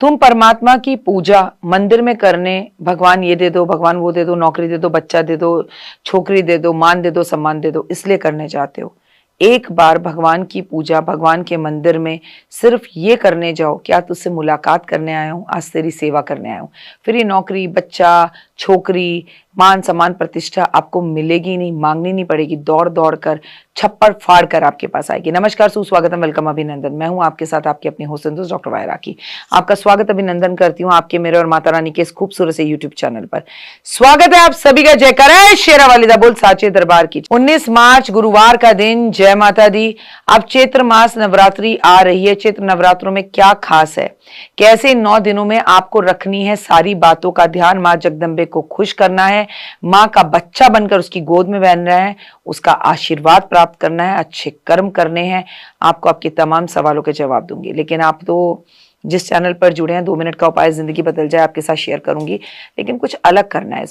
तुम परमात्मा की पूजा मंदिर में करने, भगवान ये दे दो, भगवान वो दे दो, नौकरी दे दो, बच्चा दे दो, छोकरी दे दो, मान दे दो, सम्मान दे दो, इसलिए करने जाते हो। एक बार भगवान की पूजा भगवान के मंदिर में सिर्फ ये करने जाओ कि आज तुझसे मुलाकात करने आया हूँ, आज तेरी सेवा करने आया हूँ। फिर ये नौकरी, बच्चा, छोकरी, मान सम्मान, प्रतिष्ठा आपको मिलेगी नहीं, मांगनी नहीं पड़ेगी, दौड़ दौड़ कर, छप्पड़ फाड़ कर आपके पास आएगी। नमस्कार, सुस्वागतम, वेलकम, अभिनंदन। मैं हूं आपके साथ आपकी अपनी होस्ट दोस्त डॉक्टर वायरा की। आपका स्वागत अभिनंदन करती हूँ आपके, मेरे और माता रानी के इस खूबसूरत से यूट्यूब चैनल पर। स्वागत है आप सभी का। जयकार है शेरा वालिदा बोल साचे दरबार की। 19 मार्च गुरुवार का दिन। जय माता दी। अब चैत्र मास नवरात्रि आ रही है। चैत्र नवरात्रों में क्या खास है, कैसे 9 दिनों में आपको रखनी है सारी बातों का ध्यान। माँ जगदम्बे को खुश करना है, माँ का बच्चा बनकर उसकी गोद में बहना है, उसका आशीर्वाद प्राप्त करना है, अच्छे कर्म करने हैं। आपको आपके तमाम सवालों के जवाब दूंगी। लेकिन आप तो जिस चैनल पर जुड़े हैं, 2 मिनट का उपाय जिंदगी बदल जाए, आपके साथ शेयर करूंगी। लेकिन कुछ अलग करना है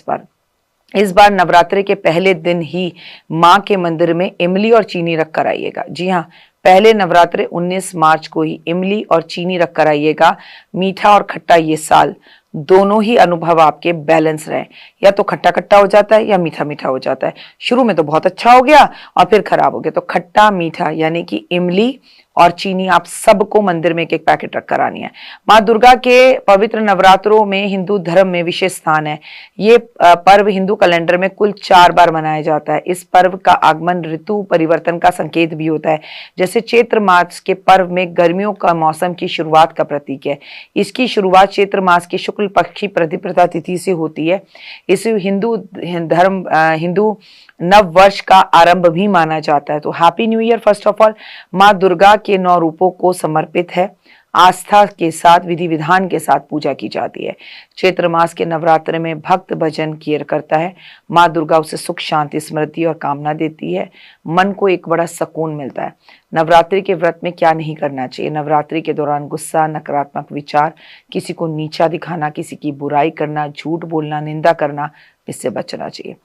इस बार नवरात्रि के पहले दिन ही माँ के मंदिर में इमली और चीनी रख कर आइएगा। जी हाँ, पहले नवरात्रि 19 मार्च को ही इमली और चीनी रख कर आइएगा। मीठा और खट्टा ये साल दोनों ही अनुभव आपके बैलेंस रहे। या तो खट्टा खट्टा हो जाता है या मीठा मीठा हो जाता है। शुरू में तो बहुत अच्छा हो गया और फिर खराब हो गया। तो खट्टा मीठा यानी कि इमली और चीनी आप सबको मंदिर में एक एक पैकेट रख कर आनी है। माँ दुर्गा के पवित्र नवरात्रों में हिंदू धर्म में विशेष स्थान है। ये पर्व हिंदू कैलेंडर में कुल 4 बार मनाया जाता है। इस पर्व का आगमन ऋतु परिवर्तन का संकेत भी होता है। जैसे चैत्र मास के पर्व में गर्मियों का मौसम की शुरुआत का प्रतीक है। इसकी शुरुआत चैत्र मास की शुक्ल पक्ष की प्रतिपदा तिथि से होती है। इसे हिंदू नव वर्ष का आरंभ भी माना जाता है। तो happy new year. First of all, माँ दुर्गा के 9 रूपों को समर्पित है। आस्था के साथ, विधि विधान के साथ पूजा की जाती है। चैत्र मास के नवरात्र में भक्त भजन किया करता है। माँ दुर्गा उसे सुख, शांति, समृद्धि और कामना देती है। मन को एक बड़ा सुकून मिलता है। नवरात्रि के व्रत में क्या नहीं करना चाहिए। नवरात्रि के दौरान गुस्सा, नकारात्मक विचार, किसी को नीचा दिखाना, किसी की बुराई करना, झूठ बोलना, निंदा करना, इससे बचना चाहिए।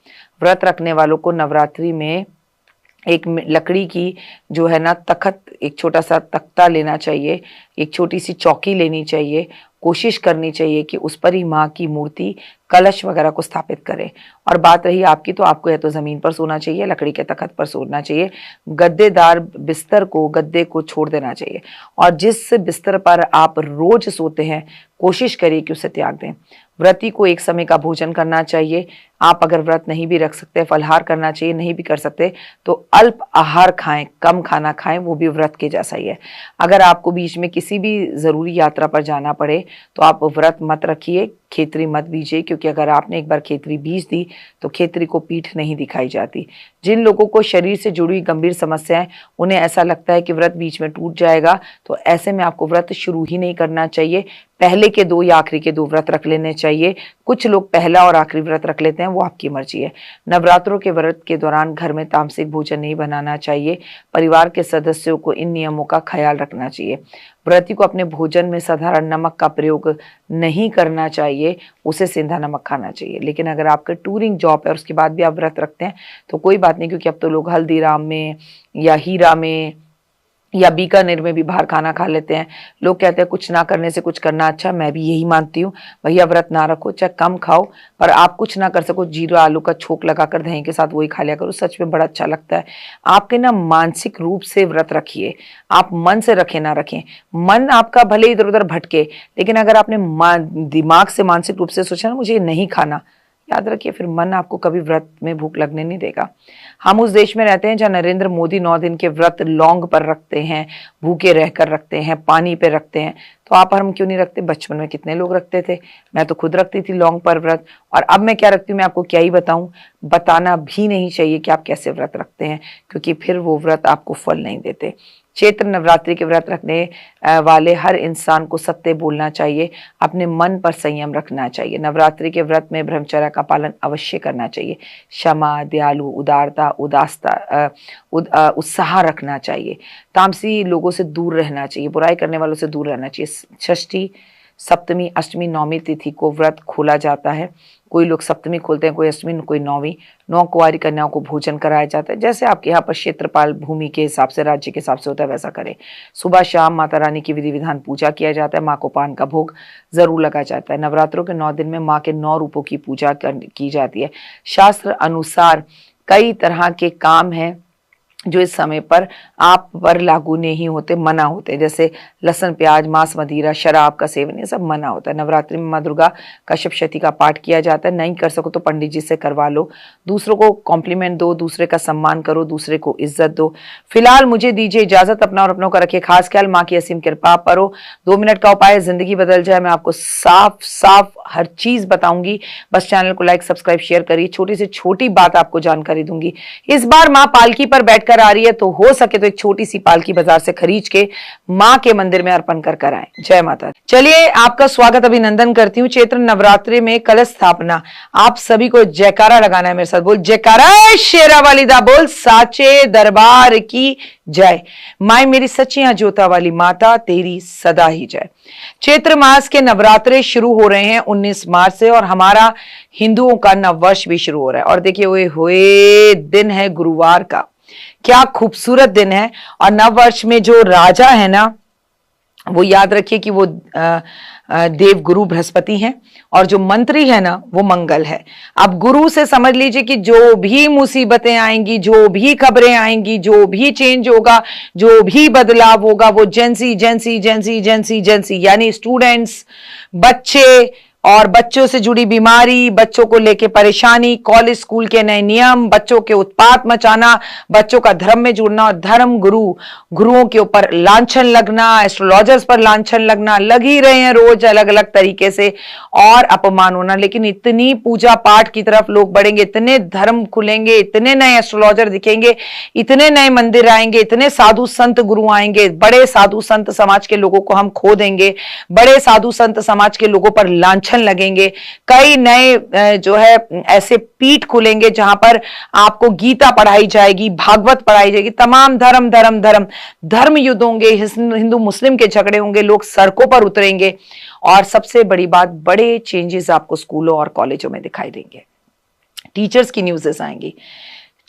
व्रत रखने वालों को नवरात्रि में एक लकड़ी की जो है ना तख्त, एक छोटा सा तख्ता लेना चाहिए, एक छोटी सी चौकी लेनी चाहिए। कोशिश करनी चाहिए कि उस पर ही माँ की मूर्ति, कलश वगैरह को स्थापित करें। और बात रही आपकी, तो आपको या तो जमीन पर सोना चाहिए, लकड़ी के तख्त पर सोना चाहिए। गद्देदार गद्दे को छोड़ देना चाहिए। और जिस बिस्तर पर आप रोज सोते हैं, कोशिश करिए कि उसे त्याग दें। व्रती को एक समय का भोजन करना चाहिए। आप अगर व्रत नहीं भी रख सकते, फलाहार करना चाहिए, नहीं भी कर सकते तो अल्प आहार खाएं, कम खाना खाएं, वो भी व्रत के जैसा ही है। अगर आपको बीच में किसी भी जरूरी यात्रा पर जाना पड़े तो आप व्रत मत रखिए, खेतरी मत बीजिए, क्योंकि अगर आपने एक बार खेतरी बीज दी तो खेतरी को पीठ नहीं दिखाई जाती। जिन लोगों को शरीर से जुड़ी गंभीर समस्याएं, उन्हें ऐसा लगता है कि व्रत बीच में टूट जाएगा, तो ऐसे में आपको व्रत शुरू ही नहीं करना चाहिए। पहले के 2 या आखिरी के 2 व्रत रख लेने चाहिए। कुछ लोग पहला और आखिरी व्रत रख लेते हैं, वो आपकी मर्जी है। नवरात्रों के व्रत के दौरान घर में तामसिक भोजन नहीं बनाना चाहिए। परिवार के सदस्यों को इन नियमों का ख्याल रखना चाहिए। व्रती को अपने भोजन में साधारण नमक का प्रयोग नहीं करना चाहिए, उसे सेंधा नमक खाना चाहिए। लेकिन अगर आपका टूरिंग जॉब है और उसके बाद भी आप व्रत रखते हैं तो कोई बात नहीं, क्योंकि अब तो लोग हल्दीराम में या हीरा में या बीकानेर में भी बाहर खाना खा लेते हैं। लोग कहते हैं कुछ ना करने से कुछ करना अच्छा। मैं भी यही मानती हूँ। भैया व्रत ना रखो, चाहे कम खाओ, पर आप कुछ ना कर सको, जीरा आलू का छोक लगाकर दही के साथ वही खा लिया करो, सच में बड़ा अच्छा लगता है। आपके ना मानसिक रूप से व्रत रखिए, आप मन से रखें ना रखें। मन आपका भले इधर उधर भटके, लेकिन अगर आपने दिमाग से मानसिक रूप से सोचा ना मुझे ये नहीं खाना, याद रखिए फिर मन आपको कभी व्रत में भूख लगने नहीं देगा। हम उस देश में रहते हैं जहाँ नरेंद्र मोदी 9 दिन के व्रत लौंग पर रखते हैं, भूखे रहकर रखते हैं, पानी पे रखते हैं। तो आप और हम क्यों नहीं रखते? बचपन में कितने लोग रखते थे, मैं तो खुद रखती थी लौंग पर व्रत। और अब मैं क्या रखती हूँ, मैं आपको क्या ही बताऊं, बताना भी नहीं चाहिए कि आप कैसे व्रत रखते हैं, क्योंकि फिर वो व्रत आपको फल नहीं देते। चैत्र नवरात्रि के व्रत रखने वाले हर इंसान को सत्य बोलना चाहिए, अपने मन पर संयम रखना चाहिए। नवरात्रि के व्रत में ब्रह्मचर्य का पालन अवश्य करना चाहिए। क्षमा, दयालु, उदारता, उत्साह रखना चाहिए। तामसी लोगों से दूर रहना चाहिए, बुराई करने वालों से दूर रहना चाहिए। षष्ठी सप्तमी, अष्टमी, नवमी तिथि को व्रत खोला जाता है। कोई लोग सप्तमी खोलते हैं, कोई अष्टमी, कोई नौवीं। 9 कुंवारी कन्याओं को भोजन कराया जाता है। जैसे आपके यहाँ पर क्षेत्रपाल भूमि के हिसाब से, राज्य के हिसाब से होता है, वैसा करें। सुबह शाम माता रानी की विधि विधान पूजा किया जाता है। माँ को पान का भोग जरूर लगाया जाता है। नवरात्रों के 9 दिन में माँ के 9 रूपों की पूजा की जाती है। शास्त्र अनुसार कई तरह के काम हैं जो इस समय पर आप पर लागू नहीं होते, मना होते हैं। जैसे लहसुन, प्याज, मांस, मदिरा, शराब का सेवन, ये सब मना होता है। नवरात्रि में माँ दुर्गा का सप्तशती का पाठ किया जाता है। नहीं कर सको तो पंडित जी से करवा लो। दूसरों को कॉम्प्लीमेंट दो, दूसरे का सम्मान करो, दूसरे को इज्जत दो। फिलहाल मुझे दीजिए इजाजत। अपना और अपनों का रखिए खास ख्याल। माँ की असीम कृपा परो। 2 मिनट का उपाय, जिंदगी बदल जाए। मैं आपको साफ साफ हर चीज बताऊंगी। बस चैनल को लाइक, सब्सक्राइब, शेयर करिए। छोटी से छोटी बात आपको जानकारी दूंगी। इस बार माँ पालकी पर बैठकर आ रही है, तो हो सके तो एक छोटी सी पालकी बाजार से खरीद के माँ के मंदिर में अर्पण कर आए। जय माता। चलिए, आपका स्वागत, अभिनंदन करती हूँ। चैत्र नवरात्रि में कलश स्थापना, आप सभी को जयकारा लगाना है मेरे साथ। बोल जयकारा, शेरा वाली दा बोल, साचे दरबार की जय। माई मेरी सच्चियां जोता वाली माता, तेरी सदा ही जय। चैत्र मास के नवरात्रे शुरू हो रहे हैं 19 मार्च से, और हमारा हिंदुओं का नववर्ष भी शुरू हो रहा है। और देखिए, वो हुए दिन है गुरुवार का, क्या खूबसूरत दिन है। और नववर्ष में जो राजा है ना, वो याद रखिए कि वो देव गुरु बृहस्पति हैं, और जो मंत्री है ना, वो मंगल है। अब गुरु से समझ लीजिए कि जो भी मुसीबतें आएंगी, जो भी खबरें आएंगी, जो भी चेंज होगा, जो भी बदलाव होगा, वो जेंसी जेंसी जेंसी जेंसी जेंसी यानी स्टूडेंट्स, बच्चे और बच्चों से जुड़ी बीमारी, बच्चों को लेके परेशानी, कॉलेज स्कूल के नए नियम, बच्चों के उत्पात मचाना, बच्चों का धर्म में जुड़ना, और धर्म गुरुओं के ऊपर लांछन लगना, एस्ट्रोलॉजर्स पर लांछन लगना, लग ही रहे हैं रोज अलग अलग तरीके से, और अपमान होना। लेकिन इतनी पूजा पाठ की तरफ लोग बढ़ेंगे, इतने धर्म खुलेंगे, इतने नए एस्ट्रोलॉजर दिखेंगे, इतने नए मंदिर आएंगे, इतने साधु संत गुरु आएंगे, बड़े साधु संत समाज के लोगों को हम खो देंगे, बड़े साधु संत समाज के लोगों पर लांछन लगेंगे। कई नए जो है ऐसे पीठ खुलेंगे जहां पर आपको गीता पढ़ाई जाएगी, भागवत पढ़ाई जाएगी, तमाम धर्म धर्म धर्म धर्म युद्ध होंगे, हिंदू मुस्लिम के झगड़े होंगे, लोग सड़कों पर उतरेंगे, और सबसे बड़ी बात, बड़े चेंजेस आपको स्कूलों और कॉलेजों में दिखाई देंगे। टीचर्स की न्यूज़ेस आएंगी।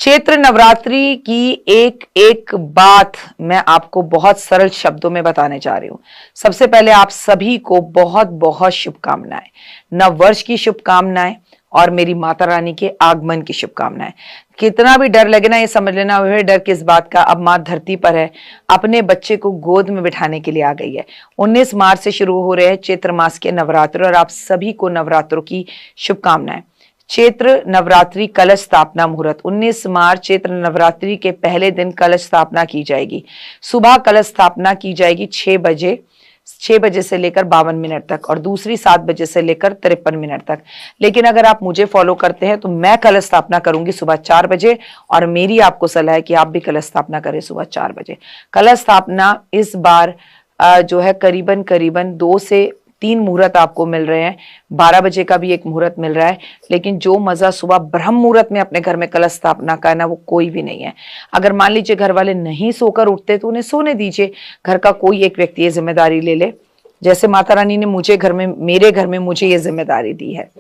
चैत्र नवरात्रि की एक एक बात मैं आपको बहुत सरल शब्दों में बताने जा रही हूं। सबसे पहले आप सभी को बहुत बहुत शुभकामनाएं, नववर्ष की शुभकामनाएं, और मेरी माता रानी के आगमन की शुभकामनाएं। कितना भी डर लगे ना, ये समझ लेना वह डर किस बात का, अब माँ धरती पर है, अपने बच्चे को गोद में बिठाने के लिए आ गई है। 19 मार्च से शुरू हो रहे हैं चैत्र मास के नवरात्र, और आप सभी को नवरात्रों की शुभकामनाएं। चैत्र नवरात्रि कलश स्थापना मुहूर्त 19 मार्च चैत्र नवरात्रि के पहले दिन कलश स्थापना की जाएगी। सुबह कलश स्थापना की जाएगी 6 बजे से लेकर 52 मिनट तक, और दूसरी 7 बजे से लेकर 53 मिनट तक। लेकिन अगर आप मुझे फॉलो करते हैं तो मैं कलश स्थापना करूंगी सुबह 4 बजे, और मेरी आपको सलाह है कि आप भी कलश स्थापना करें सुबह 4 बजे। कलश स्थापना इस बार जो है करीबन 2 से 3 मुहूर्त आपको मिल रहे हैं, 12 बजे का भी एक मुहूर्त मिल रहा है। लेकिन जो मजा सुबह ब्रह्म मुहूर्त में अपने घर में कलश स्थापना का है ना, वो कोई भी नहीं है। अगर मान लीजिए घर वाले नहीं सोकर उठते तो उन्हें सोने दीजिए, घर का कोई एक व्यक्ति ये जिम्मेदारी ले ले। जैसे माता रानी ने मेरे घर में मुझे ये जिम्मेदारी दी है,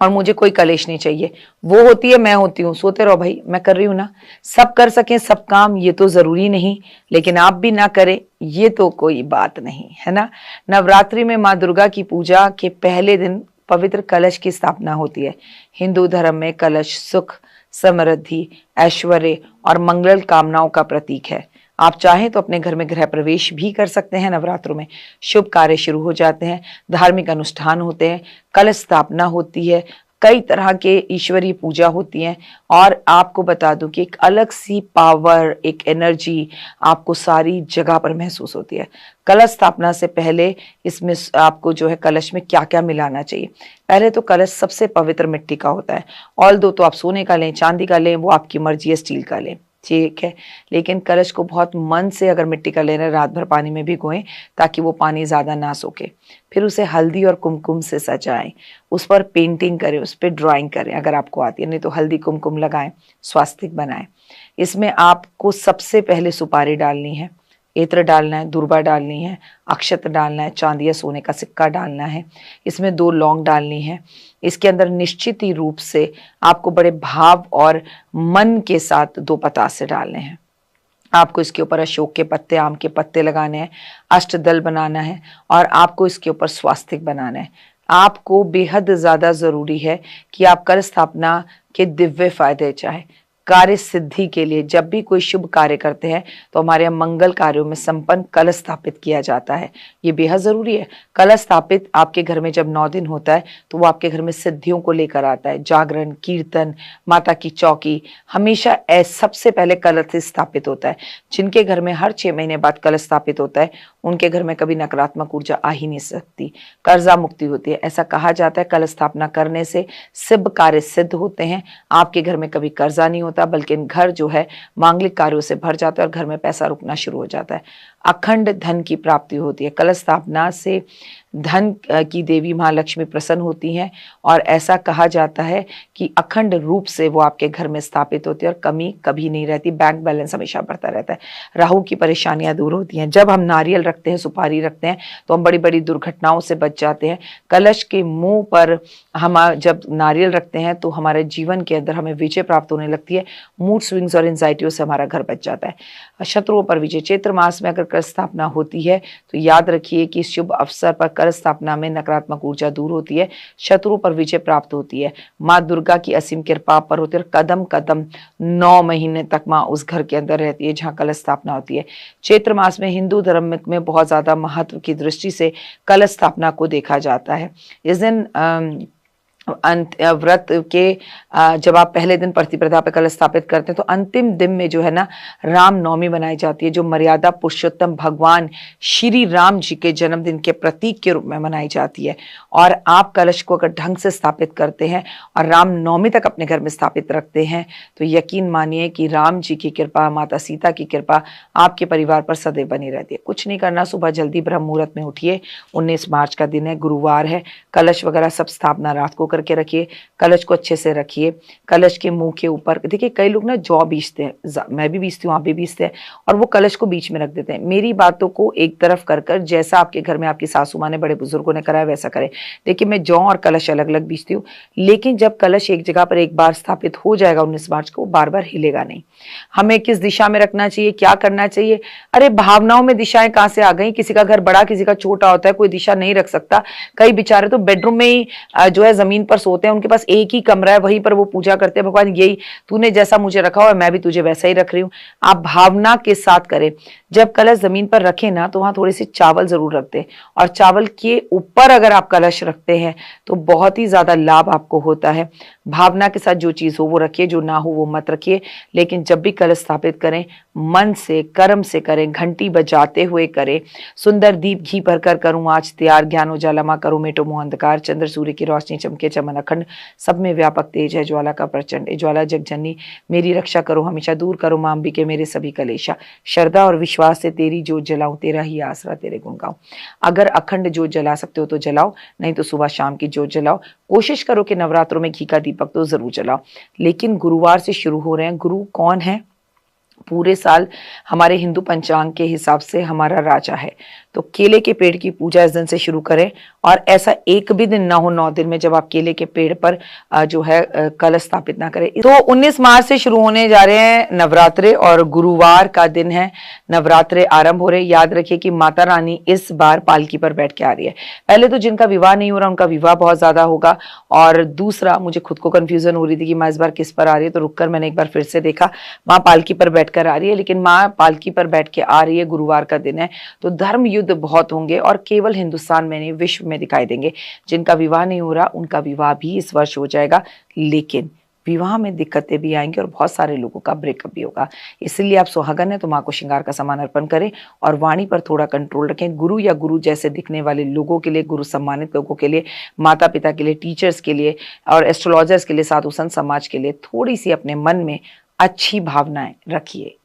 और मुझे कोई कलेश नहीं चाहिए। वो होती है, मैं होती हूँ, सोते रहो भाई, मैं कर रही हूँ ना। सब कर सकें सब काम, ये तो जरूरी नहीं, लेकिन आप भी ना करें ये तो कोई बात नहीं है ना। नवरात्रि में माँ दुर्गा की पूजा के पहले दिन पवित्र कलश की स्थापना होती है। हिंदू धर्म में कलश सुख, समृद्धि, ऐश्वर्य और मंगल कामनाओं का प्रतीक है। आप चाहें तो अपने घर में गृह प्रवेश भी कर सकते हैं। नवरात्रों में शुभ कार्य शुरू हो जाते हैं, धार्मिक अनुष्ठान होते हैं, कलश स्थापना होती है, कई तरह के ईश्वरीय पूजा होती हैं। और आपको बता दूं कि एक अलग सी पावर, एक एनर्जी आपको सारी जगह पर महसूस होती है। कलश स्थापना से पहले इसमें आपको जो है कलश में क्या क्या मिलाना चाहिए। पहले तो कलश सबसे पवित्र मिट्टी का होता है। ऑल दो तो आप सोने का लें, चांदी का लें, वो आपकी मर्जी है, स्टील का लें, ठीक है। लेकिन कलश को बहुत मन से अगर मिट्टी का लेना, रात भर पानी में भिगोएं ताकि वो पानी ज्यादा ना सोखे। फिर उसे हल्दी और कुमकुम से सजाएं, उस पर पेंटिंग करें, उस पर ड्राइंग करें अगर आपको आती है, नहीं तो हल्दी कुमकुम लगाएं, स्वास्तिक बनाएं। इसमें आपको सबसे पहले सुपारी डालनी है, इत्र डालना है, दुर्वा डालनी है, अक्षत डालना है, चांदी या सोने का सिक्का डालना है, इसमें 2 लौंग डालनी है। इसके अंदर निश्चित ही रूप से आपको बड़े भाव और मन के साथ 2 पतासे डालने हैं। आपको इसके ऊपर अशोक के पत्ते, आम के पत्ते लगाने हैं, अष्टदल बनाना है और आपको इसके ऊपर स्वास्तिक बनाना है। आपको बेहद ज्यादा जरूरी है कि आप कलश स्थापना के दिव्य फायदे चाहे कार्य सिद्धि के लिए जब भी कोई शुभ कार्य करते हैं तो हमारे यहाँ मंगल कार्यों में संपन्न कलश स्थापित किया जाता है। ये बेहद जरूरी है। कलश स्थापित आपके घर में जब 9 दिन होता है तो वो आपके घर में सिद्धियों को लेकर आता है। जागरण, कीर्तन, माता की चौकी, हमेशा सबसे पहले कलश स्थापित होता है। जिनके घर में हर 6 महीने बाद कलश स्थापित होता है उनके घर में कभी नकारात्मक ऊर्जा आ ही नहीं सकती, कर्जा मुक्ति होती है। ऐसा कहा जाता है कलश स्थापना करने से शुभ कार्य सिद्ध होते हैं। आपके घर में कभी कर्जा नहीं होता बल्कि घर जो है मांगलिक कार्यों से भर जाता है और घर में पैसा रुकना शुरू हो जाता है। अखंड धन की प्राप्ति होती है। कलश स्थापना से धन की देवी महालक्ष्मी प्रसन्न होती हैं और ऐसा कहा जाता है कि अखंड रूप से वो आपके घर में स्थापित होती है और कमी कभी नहीं रहती। बैंक बैलेंस हमेशा बढ़ता रहता है। राहु की परेशानियां दूर होती हैं। जब हम नारियल रखते हैं, सुपारी रखते हैं तो हम बड़ी बड़ी दुर्घटनाओं से बच जाते हैं। कलश के मुंह पर हम जब नारियल रखते हैं तो हमारे जीवन के अंदर हमें विजय प्राप्त होने लगती है। मूड स्विंग्स और एंजाइटियों से हमारा घर बच जाता है। शत्रुओं पर विजय। चैत्र मास में अगर कलश स्थापना होती है तो याद रखिए कि शुभ अवसर पर कलश स्थापना में नकारात्मक ऊर्जा दूर होती है, शत्रुओं पर विजय प्राप्त होती है, माँ दुर्गा की असीम कृपा पर होती है और कदम कदम 9 महीने तक माँ उस घर के अंदर रहती है जहाँ कलश स्थापना होती है। चैत्र मास में हिंदू धर्म में बहुत ज्यादा महत्व की दृष्टि से कलश स्थापना को देखा जाता है। इस दिन व्रत के जब आप पहले दिन प्रतिपदा पे कलश स्थापित करते हैं तो अंतिम दिन में जो है ना राम नवमी बनाई जाती है, जो मर्यादा पुरुषोत्तम भगवान श्री राम जी के जन्मदिन के प्रतीक के रूप में मनाई जाती है। और आप कलश को अगर ढंग से स्थापित करते हैं और राम नवमी तक अपने घर में स्थापित रखते हैं तो यकीन मानिए कि राम जी की कृपा, माता सीता की कृपा आपके परिवार पर सदैव बनी रहती है। कुछ नहीं करना, सुबह जल्दी ब्रह्म मुहूर्त में उठिए। 19 मार्च का दिन है, गुरुवार है। कलश वगैरह सब स्थापना रात को करके रखिए। कलश को अच्छे से रखिए। कलश के मुंह के ऊपर देखिए कई लोग ना जौ बीजते हैं, मैं भी बीजती हूँ, आप भी बीजते हैं, और वो कलश को बीच में रख देते हैं। मेरी बातों को एक तरफ कर कर जैसा आपके घर में आपकी सासू माँ ने, बड़े बुजुर्गों ने कराया वैसा करें। देखिए मैं जौ और कलश अलग अलग बीजती हूँ, लेकिन जब कलश एक जगह पर एक बार स्थापित हो जाएगा 19 मार्च को, बार बार हिलेगा नहीं। हमें किस दिशा में रखना चाहिए, क्या करना चाहिए? अरे भावनाओं में दिशाएं कहां से आ गई? किसी का घर बड़ा, किसी का छोटा होता है, कोई दिशा नहीं रख सकता। कई बेचारे तो बेडरूम में ही जो है जमीन पर सोते हैं, उनके पास एक ही कमरा है, वहीं पर वो पूजा करते हैं, भगवान यही तूने जैसा मुझे रखा हो मैं भी तुझे वैसा ही रख रही हूँ। आप भावना के साथ करें। जब कलश जमीन पर रखें ना तो वहां थोड़ी सी चावल जरूर रख दें, और चावल के ऊपर अगर आप कलश रखते हैं तो बहुत ही ज्यादा लाभ आपको होता है। भावना के साथ जो चीज हो वो रखिए, जो ना हो वो मत रखिए। लेकिन जब भी कलश स्थापित करें मन से, कर्म से करें, घंटी बजाते हुए करें। सुंदर दीप घी भरकर करूं आज तैयार, ज्ञान उजाला मां करो मेटो मोह अंधकार, चंद्र सूर्य की रोशनी चमके चमन अखंड, सब में व्यापक तेज है ज्वाला का प्रचंड, ज्वाला जगजननी मेरी रक्षा करो हमेशा, दूर करो मां अंबिके मेरे सभी कलेशा, श्रद्धा और विश्वास से तेरी जोत जलाऊं, तेरा ही आसरा तेरे गुण गाऊं। अगर अखंड जोत जला सकते हो तो जलाओ, नहीं तो सुबह शाम की जोत जलाओ। कोशिश करो कि नवरात्रों में घी का दीपक तो जरूर जलाओ। लेकिन गुरुवार से शुरू हो रहे हैं। गुरु कौन है? पूरे साल हमारे हिंदू पंचांग के हिसाब से हमारा राजा है। तो केले के पेड़ की पूजा इस दिन से शुरू करें, और ऐसा एक भी दिन ना हो 9 दिन में जब आप केले के पेड़ पर जो है कलश स्थापित ना करें। तो 19 मार्च से शुरू होने जा रहे हैं नवरात्रे, और गुरुवार का दिन है, नवरात्रे आरंभ हो रहे। याद रखिए कि माता रानी इस बार पालकी पर बैठ के आ रही है। पहले तो जिनका विवाह नहीं हो रहा उनका विवाह बहुत ज्यादा होगा, और दूसरा मुझे खुद को कंफ्यूजन हो रही थी कि माँ इस बार किस पर आ रही है, तो रुककर मैंने एक बार फिर से देखा, माँ पालकी पर बैठकर आ रही है। लेकिन माँ पालकी पर बैठ के आ रही है, गुरुवार का दिन है, तो धर्म युद्ध बहुत होंगे और केवल हिंदुस्तान में नहीं विश्व में दिखाई देंगे। जिनका विवाह नहीं हो रहा उनका विवाह भी इस वर्ष हो जाएगा, लेकिन विवाह में दिक्कतें भी आएंगी और बहुत सारे लोगों का ब्रेकअप भी होगा। इसलिए आप सुहागन है तो माँ को श्रृंगार का सामान अर्पण करें और वाणी पर थोड़ा कंट्रोल रखें। गुरु या गुरु जैसे दिखने वाले लोगों के लिए, गुरु सम्मानित लोगों के लिए, माता पिता के लिए, टीचर्स के लिए और एस्ट्रोलॉजर्स के लिए, साधु संत समाज के लिए थोड़ी सी अपने मन में अच्छी भावनाएं रखिए।